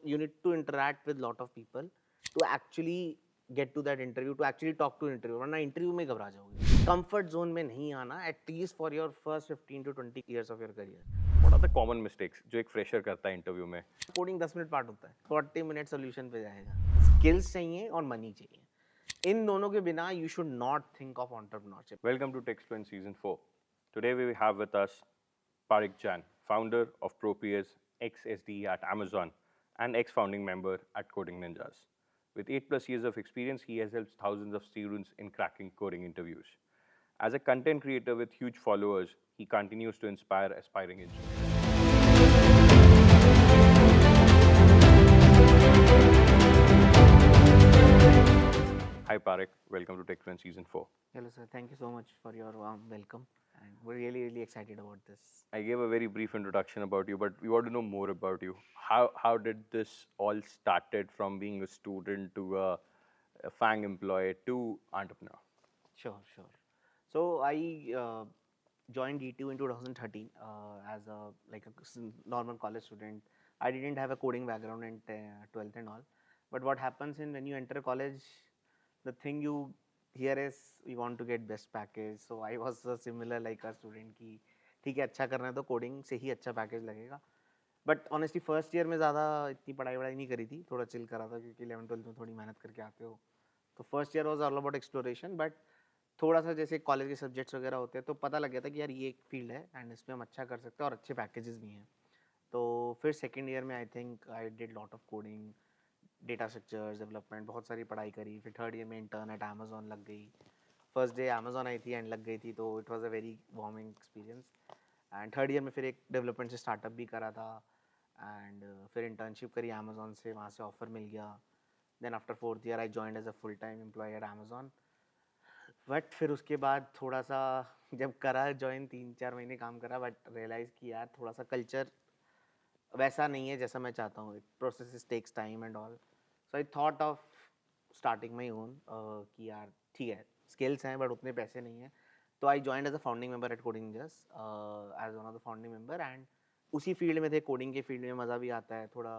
you need to interact with lot of people to actually get to that interview, to actually talk to interview, वरना interview में घबरा जाओगे. Comfort zone में नहीं आना, at least for your first 15 to 20 years of your career. What are the common mistakes जो एक fresher करता है इंटरव्यू में? कोडिंग 10 मिनट पार्ट होता है, 40 मिनट सोल्यूशन पे जाएगा. स्किल्स चाहिए और मनी चाहिए. इन दोनों के बिना you should not think of entrepreneurship. Welcome to TechSprint Season 4. Today we have with us Parik Jan, founder of Propius, ex-SDE at Amazon and ex-founding member at Coding Ninjas. With 8+ years of experience, he has helped thousands of students in cracking coding interviews. As a content creator with huge followers, he continues to inspire aspiring engineers. Hi Parik, welcome to TechSprint Season 4. Hello sir, thank you so much for your warm welcome, and we're really excited about this. I gave a very brief introduction about you, but we want to know more about you. How did this all started from being a student to a FANG employee to entrepreneur? Sure. So I joined D2 in 2013 as a normal college student. I didn't have a coding background in 12th and all. But what happens when you enter college, the thing you hear is you want to get best package. So I was similar like a student की ठीक है अच्छा करना है तो coding से ही अच्छा package लगेगा. बट ऑनेस्टली फर्स्ट ईयर में ज़्यादा इतनी पढ़ाई नहीं करी थी, थोड़ा चिल करा था क्योंकि 11th-12th में थोड़ी मेहनत करके आते हो. तो first year was all about exploration. But थोड़ा सा जैसे कॉलेज के सब्जेक्ट्स वगैरह होते हैं तो पता लग गया था कि यार ये एक फील्ड है एंड इसमें हम अच्छा कर सकते हैं और अच्छे पैकेजेस भी हैं. तो फिर सेकेंड ईयर में I think I did lot of coding, data structures, development, बहुत सारी पढ़ाई करी. फिर थर्ड ईयर में इंटर्न एट अमेजोन लग गई. फर्स्ट डे अमेजोन आई थी एंड लग गई थी, तो it was a very warming experience. And third year में फिर एक डेवलपमेंट से स्टार्टअप भी करा था एंड फिर इंटर्नशिप करी अमेजोन से, वहाँ से ऑफर मिल गया. Then after fourth year I joined as a full time employ at Amazon. But फिर उसके बाद थोड़ा सा जब करा ज्वाइन 3-4 महीने काम करा, बट रियलाइज़ कि यार थोड़ा सा कल्चर वैसा नहीं है जैसा मैं चाहता हूँ. Process takes time and all. So I thought of starting my own कि यार ठीक है स्किल्स हैं बट उतने पैसे नहीं हैं. तो I joined as a founding member at Coding Ninjas as one of the founding member. And उसी फील्ड में थे, कोडिंग के फील्ड में मज़ा भी आता है, थोड़ा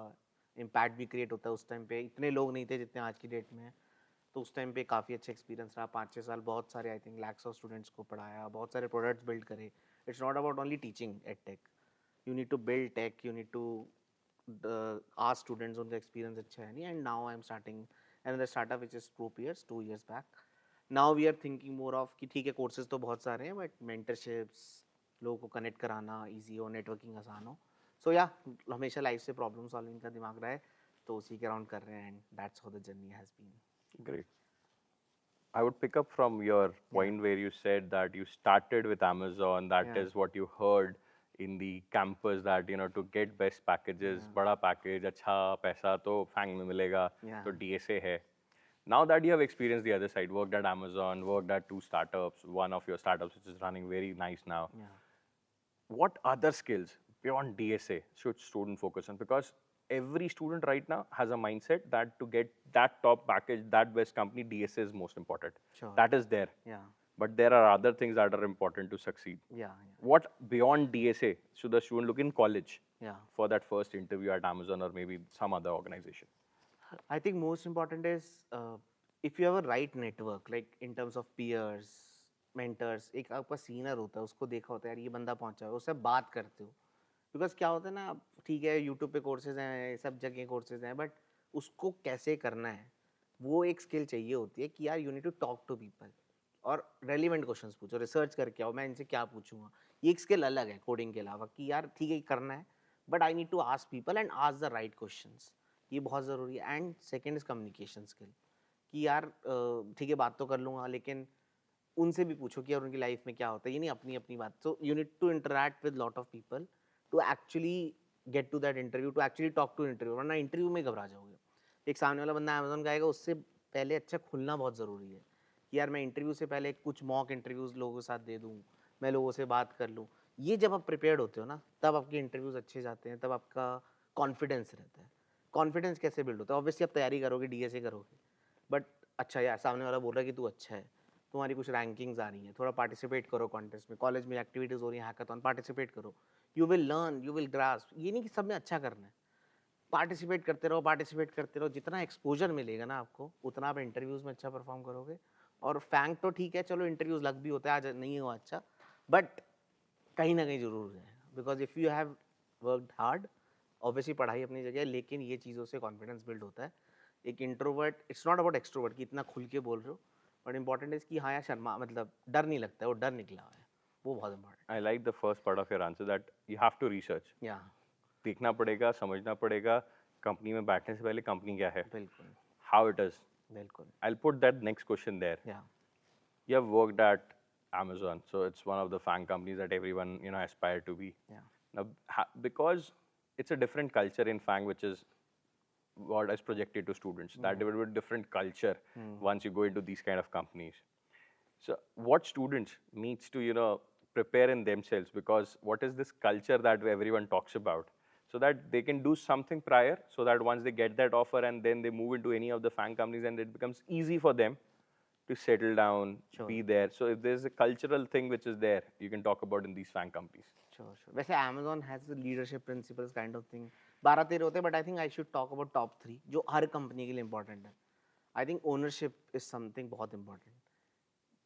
इम्पैक्ट भी क्रिएट होता है. उस टाइम पे इतने लोग नहीं थे जितने आज की डेट में हैं, तो उस टाइम पे काफ़ी अच्छा एक्सपीरियंस रहा. 5-6 साल बहुत सारे I think lakhs of students को पढ़ाया, बहुत सारे प्रोडक्ट्स बिल्ड करे. It's not about only teaching at tech, you need to build tech, you need to ask students उनका एक्सपीरियंस अच्छा है नहीं. And now I am starting another startup which is Propius 2 years back. Now we are thinking more of कि ठीक है courses तो बहुत सारे हैं बट मेंटरशिप्स, लोगों को कनेक्ट कराना ईजी हो, नेटवर्किंग आसान हो. सो या हमेशा लाइफ से प्रॉब्लम सॉल्विंग का दिमाग रहा है, तो उसी के अराउंड कर रहे हैं. And that's how the journey has been. Great. I would pick up from your point where you said that you started with Amazon. That is what you heard in the campus, that to get best packages, बड़ा package, अच्छा पैसा तो FANG में मिलेगा, तो DSA है. Now that you have experienced the other side, worked at Amazon, worked at 2 startups, one of your startups which is running very nice now. What other skills beyond DSA should student focus on? Because every student right now has a mindset that to get that top package, that best company, DSA is most important. Sure. That is there. But there are other things that are important to succeed. What beyond DSA should the student look in college for that first interview at Amazon or maybe some other organization? I think most important is if you have a right network, like in terms of peers, mentors. एक आपका senior होता है, उसको देखा होता है यार ये बंदा पहुंचा है, उससे बात करते हो. बिकॉज क्या होता है ना, ठीक है यूट्यूब पे कोर्सेज हैं, सब जगह कोर्सेज हैं, बट उसको कैसे करना है वो एक स्किल चाहिए होती है कि यार you need to talk to people और रेलिवेंट क्वेश्चंस पूछो, रिसर्च करके आओ मैं इनसे क्या पूछूंगा. ये एक स्किल अलग है कोडिंग के अलावा कि यार ठीक है करना है but I need to ask people and ask the right questions. ये बहुत ज़रूरी है. And second is communication skill कि यार ठीक है बात तो कर लूँगा लेकिन उनसे भी पूछो कि यार उनकी लाइफ में क्या होता है, ये नहीं अपनी अपनी बात. So you need to interact with lot of people to actually get to that interview, to actually talk to interview. वरना इंटरव्यू में घबरा जाओगे. एक सामने वाला बंदा अमेजोन का आएगा, उससे पहले अच्छा खुलना बहुत ज़रूरी है कि यार मैं इंटरव्यू से पहले कुछ मॉक इंटरव्यूज़ लोगों के साथ दे दूँ, मैं लोगों से बात कर लूँ. ये जब आप प्रिपेयर्ड होते हो ना तब आपके इंटरव्यूज़ अच्छे जाते हैं, तब आपका कॉन्फिडेंस रहता है. कॉन्फिडेंस कैसे बिल्ड होता है? ऑब्वियसली आप तैयारी करोगे, DSA करोगे, बट अच्छा यार सामने वाला बोल रहा है कि तू अच्छा है, तुम्हारी कुछ रैंकिंग्स आ रही हैं, थोड़ा पार्टिसिपेट करो कॉन्टेस्ट में, कॉलेज में एक्टिविटीज़ हो रही हैं, हैकाथॉन, पार्टिसिपेट करो. You will learn, you will grasp. ये नहीं कि सब में अच्छा करना है, पार्टिसिपेट करते रहो, जितना एक्सपोजर मिलेगा ना आपको उतना आप इंटरव्यूज में अच्छा परफॉर्म करोगे। और फैंक तो ठीक है, चलो इंटरव्यूज लग भी होता है, आज नहीं हुआ अच्छा, बट कहीं ना कहीं जरूर है, because if you have worked hard, obviously पढ़ाई अपनी जगह है, लेकिन ये चीज़ों से कॉन्फिडेंस बिल्ड होता है। एक introvert, it's not about extrovert कि इतना खुल के बोल रहे हो, बट इंपॉर्टेंट इज कि हाँ यार शर्मा, मतलब डर नहीं लगता है, वो डर निकला हुआ है, वो बहुत important. I like the first part of your answer that you have to research. या देखना पड़ेगा, समझना पड़ेगा, कंपनी में बैठने से पहले कंपनी क्या है, बिल्कुल how it is. बिल्कुल। I'll put that next question there. या You have worked at Amazon, so it's one of the FAANG companies that everyone aspire to be. या Now, because it's a different culture in FAANG, which is what is projected to students. That there will be a different culture once you go into these kind of companies. So, what students needs to prepare in themselves, because what is this culture that everyone talks about, so that they can do something prior, so that once they get that offer and then they move into any of the FAANG companies, and it becomes easy for them to settle down, Sure. be there. So if there's a cultural thing which is there, you can talk about in these FAANG companies. Sure. वैसे Amazon has leadership principles kind of thing, 12-13 होते हैं, but I think I should talk about top 3 जो हर company के लिए important है। I think ownership is something बहुत important,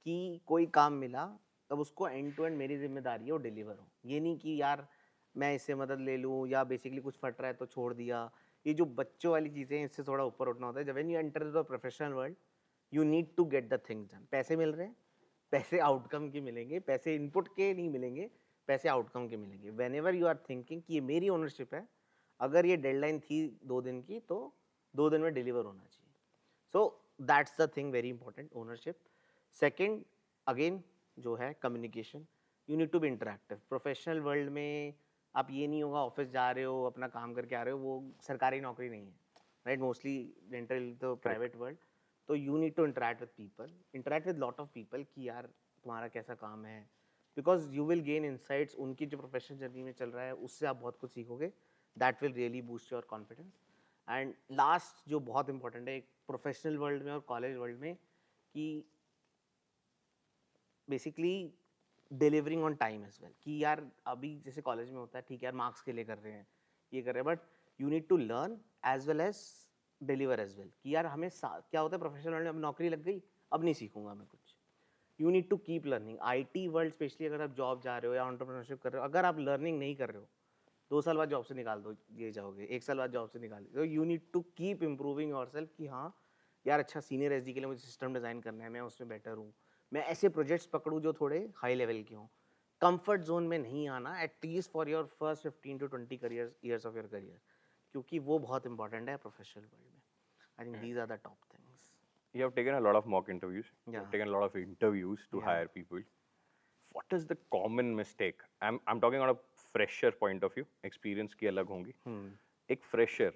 कि कोई काम मिला तब उसको एंड टू एंड मेरी जिम्मेदारी है वो डिलीवर हो। ये नहीं कि यार मैं इससे मदद ले लूँ, या बेसिकली कुछ फट रहा है तो छोड़ दिया। ये जो बच्चों वाली चीज़ें हैं, इससे थोड़ा ऊपर उठना होता है। जब when you enter the professional world, you need to get the things done. पैसे मिल रहे हैं, पैसे आउटकम के मिलेंगे, पैसे इनपुट के नहीं मिलेंगे, पैसे आउटकम के मिलेंगे। Whenever you are thinking कि ये मेरी ओनरशिप है, अगर ये डेडलाइन थी 2 दिन की तो 2 दिन में डिलीवर होना चाहिए। So that's the thing, very important, ownership. Second again जो है communication, you need to be interactive. Professional world में आप ये नहीं होगा ऑफिस जा रहे हो अपना काम करके आ रहे हो, वो सरकारी नौकरी नहीं है, राइट? मोस्टली डेंटल तो प्राइवेट वर्ल्ड। तो you need to interact with people, interact with lot of people कि यार तुम्हारा कैसा काम है, because you will gain insights. उनकी जो प्रोफेशनल जर्नी में चल रहा है उससे आप बहुत कुछ सीखोगे, that will really boost your confidence. And last जो बहुत इंपॉर्टेंट है एक प्रोफेशनल वर्ल्ड में और कॉलेज वर्ल्ड में, कि basically delivering on time as well. कि यार अभी जैसे कॉलेज में होता है, ठीक है यार मार्क्स के लिए कर रहे हैं, ये कर रहे हैं, but you need to learn as well as deliver as well. कि यार हमें क्या होता है प्रोफेशनल वर्ल्ड में, अब नौकरी लग गई, अब नहीं सीखूंगा मैं कुछ। You need to keep learning. IT world specially, अगर आप जॉब जा रहे हो या एंटरप्रेन्योरशिप कर रहे हो, अगर आप लर्निंग नहीं कर रहे हो, 2 साल बाद जॉब से निकाल दो ये जाओगे, 1 साल बाद जॉब से निकाल दो। You need to keep improving yourself कि हाँ यार अच्छा सीनियर एसडी के लिए मुझे सिस्टम डिज़ाइन करना है, मैं उसमें बेटर हूँ, मैं ऐसे प्रोजेक्ट्स पकड़ूँ जो थोड़े हाई लेवल के हों। कंफर्ट जोन में नहीं आना, at least for your first 15 to 20 years of your career, क्योंकि वो बहुत इंपॉर्टेंट है प्रोफेशनल वर्ल्ड में। I think these are the top things. You have taken a lot of mock interviews. You Yeah. have taken a lot of interviews to Yeah. hire people. What is the common mistake? I'm talking on a fresher point of view. Experience की अलग होंगी. एक fresher,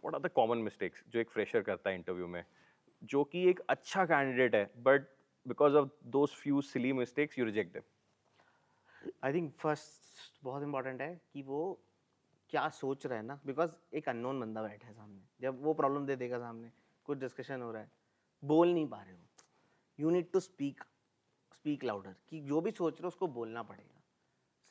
what are the common mistakes जो एक fresher करता है interview में, जो कि एक अच्छा candidate है, but because of those few silly mistakes you reject them? I think first बहुत इंपॉर्टेंट है कि वो क्या सोच रहा है ना, बिकॉज एक अननोन बंदा बैठा है सामने, जब वो प्रॉब्लम दे देगा सामने, कुछ डिस्कशन हो रहा है, बोल नहीं पा रहे हो, you need to speak louder. कि जो भी सोच रहे हो उसको बोलना पड़ेगा।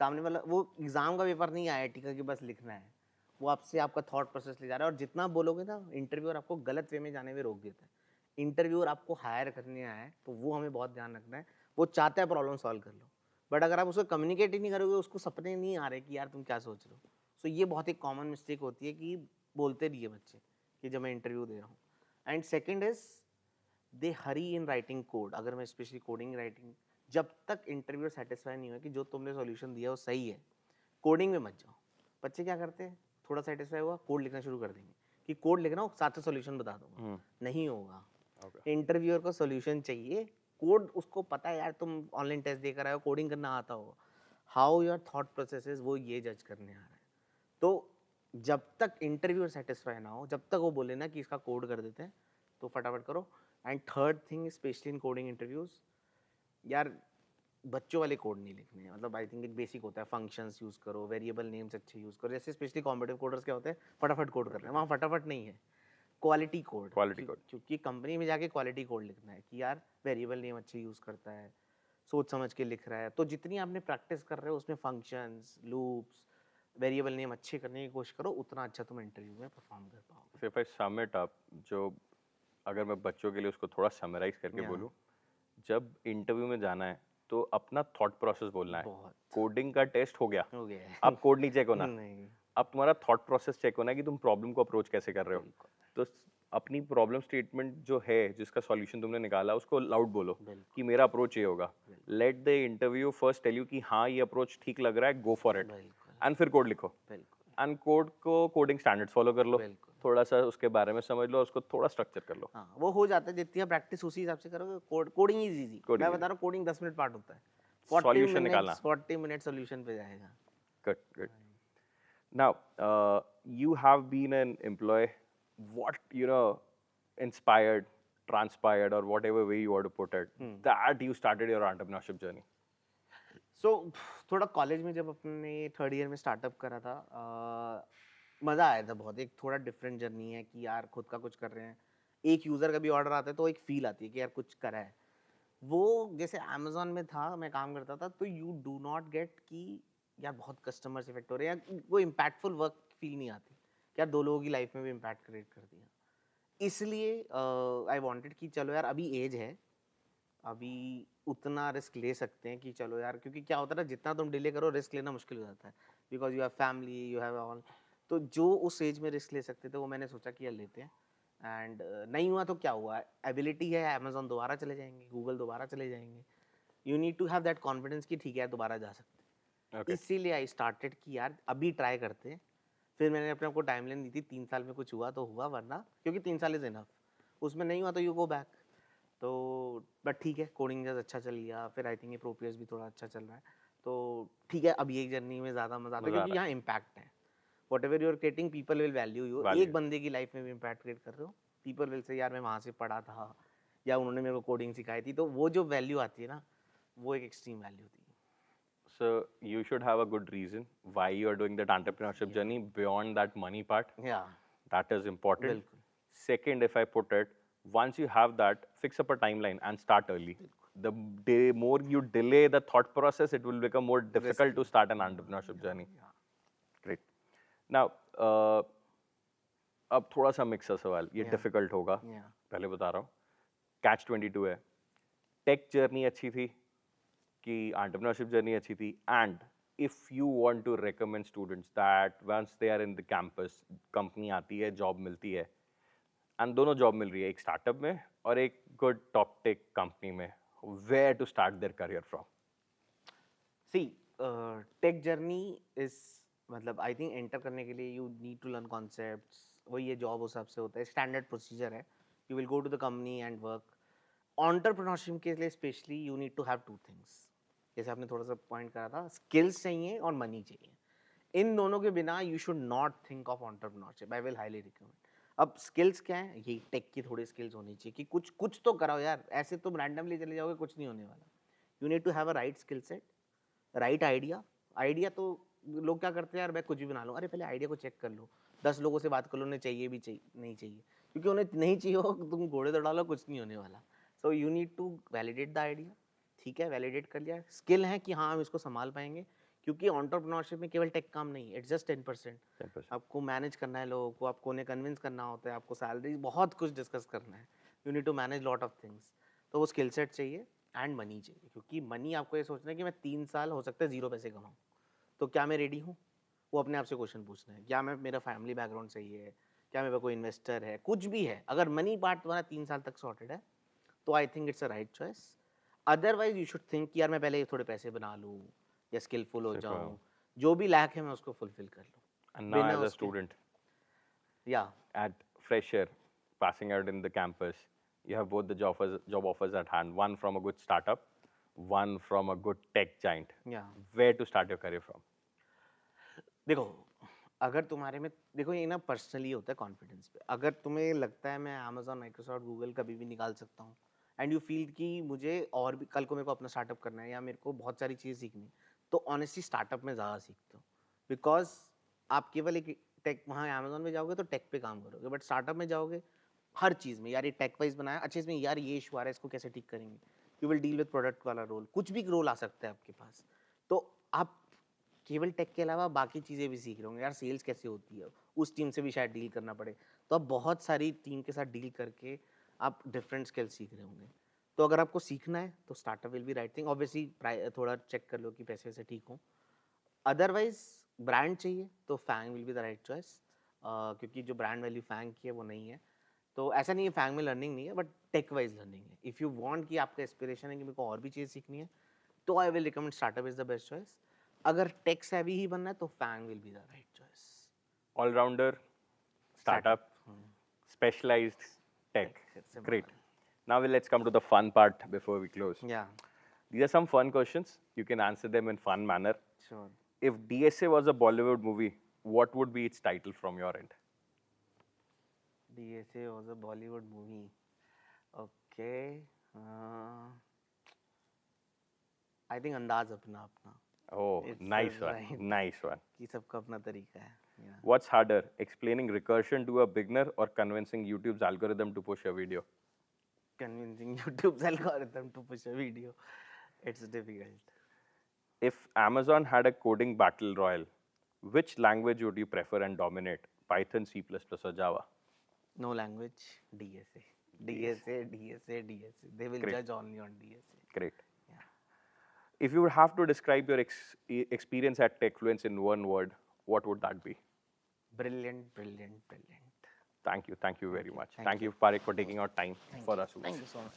सामने वाला, वो एग्जाम का पेपर नहीं आईआईटी का कि बस लिखना है, वो आपसे आपका थॉट प्रोसेस ले जा रहा है। और जितना बोलोगे ना, इंटरव्यूअर आपको गलत वे में जाने में रोक देता है। इंटरव्यूअर आपको हायर करने आया है तो वो हमें बहुत ध्यान रखना है, वो चाहता है प्रॉब्लम सॉल्व कर लो, बट अगर आप उसको कम्युनिकेट ही नहीं करोगे, उसको सपने नहीं आ रहे कि यार तुम क्या सोच रहे हो। सो ये बहुत एक कॉमन मिस्टेक होती है कि बोलते नहीं है बच्चे कि जब मैं इंटरव्यू दे रहा हूँ। And second is they Hari in writing code. अगर मैं स्पेशली कोडिंग राइटिंग, जब तक इंटरव्यूअर सेटिस्फाई नहीं हुआ कि जो तुमने सॉल्यूशन दिया वो सही है, कोडिंग में मत जाओ। बच्चे क्या करते हैं, थोड़ा सेटिस्फाई हुआ कोड लिखना शुरू कर देंगे कि कोड लिखना हो, साथ से सॉल्यूशन बता दूंगा। नहीं होगा। इंटरव्यूअर को सॉल्यूशन चाहिए, कोड उसको पता है यार तुम ऑनलाइन टेस्ट देकर आए हो, कोडिंग करना आता हो, हाउ योर थॉट प्रोसेस वो ये जज करने आ रहा है। तो जब तक इंटरव्यूअर सेटिस्फाई ना हो, जब तक वो बोले ना कि इसका कोड कर देते हैं, तो फटाफट करो। And third thing, specially in coding interviews, यार बच्चों वाले कोड नहीं लिखने हैं। मतलब आई थिंक एक बेसिक होता है, फंक्शंस यूज़ करो, वेरिएबल नेम्स अच्छे यूज़ करो। जैसे स्पेशली कॉम्पिटिटिव कोडर्स क्या होते हैं, फटाफट कोड कर रहे हैं, वहाँ फटाफट नहीं है, क्वालिटी कोड। क्योंकि कंपनी में जाके क्वालिटी कोड लिखना है कि यार वेरिएबल नेम अच्छे यूज़ करता है, सोच समझ के लिख रहा है। तो जितनी आपने प्रैक्टिस कर रहे हो उसमें फंक्शंस, लूप्स, वेरिएबल नेम अच्छे करने की कोशिश करो, उतना अच्छा तुम इंटरव्यू में परफॉर्म कर पाओगे। So if I sum it up, जो अगर मैं बच्चों के लिए उसको थोड़ा समराइज करके Yeah. बोलूँ, जब इंटरव्यू में जाना है तो अपना थॉट प्रोसेस बोलना है। बहुत कोडिंग का टेस्ट हो गया, हो गया है। अब कोड नहीं चेक होना, नहीं, अब तुम्हारा थॉट प्रोसेस चेक होना है कि तुम प्रॉब्लम को अप्रोच कैसे कर रहे हो। बिल्कुल तो अपनी प्रॉब्लम स्टेटमेंट जो है, जिसका सॉल्यूशन तुमने निकाला, उसको लाउड बोलो बिल्कुल कि मेरा अप्रोच ये होगा। बिल्कुल let the interview first tell you कि हाँ ये अप्रोच ठीक लग रहा है, गो फॉर इट, बिल्कुल एंड फिर कोड लिखो। बिल्कुल एंड कोड को कोडिंग स्टैंडर्ड्स फॉलो कर लो, बिल्कुल। थोड़ा सा उसके बारे में समझ लो, उसको थोड़ा स्ट्रक्चर कर लो। हाँ, वो हो जाता है, जितनी प्रैक्टिस उसी हिसाब से करोगे। कोडिंग इज इजी, Coding मैं is बता रहा हूँ, कोडिंग 10 मिनट पार्ट होता है, सॉल्यूशन निकालना। 40 मिनट सॉल्यूशन पे जाएगा। Good good. Now, you have been an employee. What, inspired, transpired, or whatever way you want to put it, that you started your entrepreneurship journey? सो थोड़ा college में जब अपने third year में startup करा था, मज़ा आया था बहुत। एक थोड़ा डिफरेंट जर्नी है कि यार खुद का कुछ कर रहे हैं, एक यूज़र का भी ऑर्डर आता है तो एक फील आती है कि यार कुछ करा है। वो जैसे अमेजोन में था, मैं काम करता था, तो यू डू नॉट गेट कि यार बहुत कस्टमर्स इफेक्ट हो रहे हैं, या वो इम्पैक्टफुल वर्क फील नहीं आती कि यार 2 लोगों की लाइफ में भी इम्पैक्ट क्रिएट कर दिया। इसलिए आई वांटेड कि चलो यार अभी एज है, अभी उतना रिस्क ले सकते हैं कि चलो यार, क्योंकि क्या होता है ना, जितना तुम डिले करो रिस्क लेना मुश्किल हो जाता है, because you have family, you have all. तो जो उस एज में रिस्क ले सकते थे वो मैंने सोचा कि यार लेते हैं। एंड नहीं हुआ तो क्या हुआ, एबिलिटी है, अमेजोन दोबारा चले जाएंगे, गूगल दोबारा चले जाएंगे। You need to have that confidence कि ठीक है यार दोबारा जा सकते हैं। Okay. इसीलिए आई स्टार्टेड कि यार अभी ट्राई करते हैं। फिर मैंने अपने आपको टाइमलाइन दी थी, 3 साल में कुछ हुआ तो हुआ, वरना क्योंकि 3 साल इज इनफ, उसमें नहीं हुआ तो यू गो बैक। तो बट ठीक है, कोडिंग जब अच्छा चल गया, फिर आई थिंक ये प्रोपीएस भी थोड़ा अच्छा चल रहा है, तो ठीक है। अब ये जर्नी में ज़्यादा मज़ा आता है मजा आ क्योंकि रहा यहाँ इम्पैक्ट है। Whatever you're creating, people will value you. Value. एक बंदे की लाइफ में भी इम्पैक्ट क्रिएट कर रहे हो, पीपल विल से यार मैं वहाँ से पढ़ा था, या उन्होंने मेरे को कोडिंग सिखाई थी, तो वो जो वैल्यू आती है ना, वो एक एक्सट्रीम वैल्यू थी। So you should have a good reason why you are doing that entrepreneurship journey beyond that money part. या That is important. बिल्कुल Second, if I put it, once you have that, fix up a timeline and start early. The more you delay the thought process, it will become more difficult to start an entrepreneurship journey. Great. Now, अब थोड़ा सा mix सा सवाल, ये difficult होगा, पहले बता रहा हूँ। कैच 22 है, टेक जर्नी अच्छी थी कि एंटरप्रेन्योरशिप जर्नी अच्छी थी? And if you want to recommend students that once they are in the campus, company आती है, जॉब मिलती है, एंड दोनों जॉब मिल रही है, एक स्टार्टअप में और एक गुड टॉप टेक कंपनी में, where to start their career from? See, tech journey is, मतलब आई थिंक एंटर करने के लिए you need to learn concepts, वही ये जॉब उस हिसाब से होता है, स्टैंडर्ड प्रोसीजर है। You will go to the company and work. Entrepreneurship के लिए specially you need to have 2 things, जैसे आपने थोड़ा सा पॉइंट करा था, स्किल्स चाहिए और मनी चाहिए। इन दोनों के बिना you should not think of entrepreneurship. I will highly recommend. अब स्किल्स क्या है, यही टेक की थोड़ी स्किल्स होनी चाहिए कि कुछ कुछ तो कराओ यार, ऐसे तुम रैंडमली चले जाओगे, कुछ नहीं होने वाला। You need to have a right skill set, right idea. Idea तो लोग क्या करते हैं यार, मैं कुछ भी बना लूँ, अरे पहले आइडिया को चेक कर लो, 10 लोगों से बात कर लो, उन्हें चाहिए भी चाहिए नहीं चाहिए, क्योंकि उन्हें नहीं चाहिए हो तुम घोड़े दौड़ा लो, कुछ नहीं होने वाला। So you need to validate the idea. ठीक है, वैलिडेट कर लिया, स्किल है कि हाँ हम इसको संभाल पाएंगे, क्योंकि एंटरप्रेन्योरशिप में केवल टेक काम नहीं है, इट्स जस्ट 10%। आपको मैनेज करना है लोगों को, आपको उन्हें कन्विंस करना होता है, आपको सैलरी, बहुत कुछ डिस्कस करना है, you need to manage lot of things. तो वो स्किल सेट चाहिए एंड मनी चाहिए, क्योंकि मनी आपको ये सोचना है कि मैं 3 साल हो सकता है 0 पैसे कमाऊँ, तो क्या मैं रेडी हूँ? वो अपने आप से क्वेश्चन पूछना है। क्या मैं, मेरा फैमिली बैकग्राउंड सही है, क्या मेरे पास कोई इन्वेस्टर है, कुछ भी है, अगर मनी पार्ट तुम्हारा 3 साल तक सॉर्टेड है तो I think it's a right choice. Otherwise you should think कि यार मैं पहले थोड़े पैसे बना लूँ या स्किलफुल हो जाऊँ, जो भी लैक है मैं उसको फुलफिल कर लूँ। And now as a student, या at fresher, passing out in the campus, you have both the job offers at hand, one from a good startup, one from a good tech giant. या Where to start your career from? देखो, अगर तुम्हारे में, देखो ये ना personally होता है कॉन्फिडेंस पे। अगर तुम्हें लगता है मैं अमेजोन, माइक्रोसॉफ्ट, गूगल कभी भी निकाल सकता हूँ, एंड यू फील कि मुझे और भी कल को मेरे को अपना स्टार्टअप करना है या मेरे को बहुत सारी चीज़ सीखनी है, तो ऑनेस्टली स्टार्टअप में ज़्यादा सीखते हो, बिकॉज आप केवल एक टेक, वहाँ अमेजोन में जाओगे तो टेक पे काम करोगे, बट स्टार्टअप में जाओगे हर चीज़ में, यार ये टेक वाइज बनाया, अच्छा इसमें यार ये इशू आ रहा है, इसको कैसे ठीक करेंगे, you will deal with product वाला रोल, कुछ भी रोल आ सकता है आपके पास। तो आप केवल टेक के अलावा बाकी चीज़ें भी सीख रहे होंगे यार, सेल्स कैसे होती है, उस टीम से भी शायद डील करना पड़े, तो आप बहुत सारी टीम के साथ डील करके आप डिफरेंट स्किल सीख रहे होंगे। तो अगर आपको सीखना है तो startup will be right thing. Obviously थोड़ा चेक कर लो कि पैसे वैसे ठीक हो, अदरवाइज ब्रांड चाहिए तो FAANG will be the right choice, क्योंकि जो ब्रांड वैल्यू फैंग की है वो नहीं है। तो ऐसा नहीं है फैंग में लर्निंग नहीं है, बट टेक वाइज लर्निंग है। इफ़ यू वांट कि आपका एस्पिरेशन है कि मेरे को और भी चीज़ सीखनी है, तो I will recommend startup is the best choice. अगर टेक सेवी ही बनना है तो FAANG will be the right choice. All-rounder, startup, specialized tech. Simple. Great. Now let's come to the fun part before we close. Yeah, These are some fun questions. You can answer them in fun manner. sure. If DSA was a Bollywood movie, what would be its title from your end? DSA was a Bollywood movie. Okay. I think अंदाज अपना अपना Oh, It's nice one. right. Nice one. कि सबका अपना तरीका है. Yeah. What's harder, explaining recursion to a beginner or convincing YouTube's algorithm to push a video? Convincing YouTube's algorithm to push a video. It's difficult. If Amazon had a coding battle royal, which language would you prefer and dominate? Python, C++, or Java? No language, DSA. DSA, DSA, DSA. They will Great. judge only on DSA. Great. Yeah. If you would have to describe your experience at TechFluence in one word, what would that be? Brilliant, brilliant, brilliant. Thank you very much. Thank Thank you. you, Parik, for taking out time for us. Thank you so much.